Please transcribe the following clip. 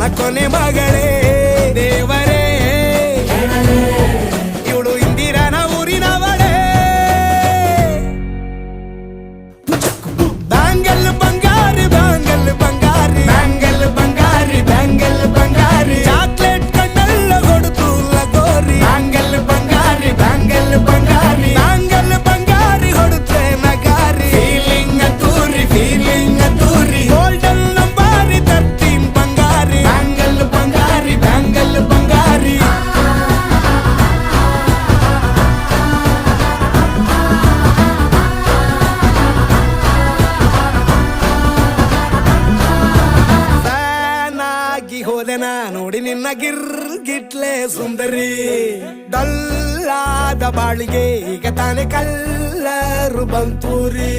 ನನ್ನ ಕೊನೆ ಮಗಳೇ ದೇವರೇ ಇವಳು ಇಂದಿರನ ಊರಿನವಳೇ ಬ್ಯಾಂಗಲ್ ಬಂಗಾರಿ ಬ್ಯಾಂಗಲ್ ಬಂಗಾರಿ ಬ್ಯಾಂಗಲ್ ಬಂಗಾರಿ ಬ್ಯಾಂಗಲ್ ಬಂಗಾರಿ ಚಾಕ್ಲೇಟ್ ಕಣ್ಣಲ್ಲ ಕೊಡುತ್ತು ಲಗೋರಿ ಬ್ಯಾಂಗಲ್ ಬಂಗಾರಿ ಬ್ಯಾಂಗಲ್ ಬಂಗಾರಿ ಬ್ಯಾಂಗಲ್ ಬಂಗಾರಿ ಹೊಡುತ್ತೆ ನಗಾರಿ ಫೀಲಿಂಗ್ ತೂರಿ ಗೋಲ್ಡನ್ ನಂಬಾರಿ 13 ಬಂಗಾರಿ ಬ್ಯಾಂಗಲ್ ಬಂಗಾರಿ ಬ್ಯಾಂಗಲ್ ಬಂಗಾರಿ ಹೋದೆನ ನೋಡಿ ನಿನ್ನ ಗಿರ್ಗಿಟ್ಲೆ ಸುಂದರಿ ಡಲ್ಲಾದ ಬಾಳಿಗೆ ಈಗ ತಾನೆ ಕಲ್ಲರು ಬಂತೂರಿ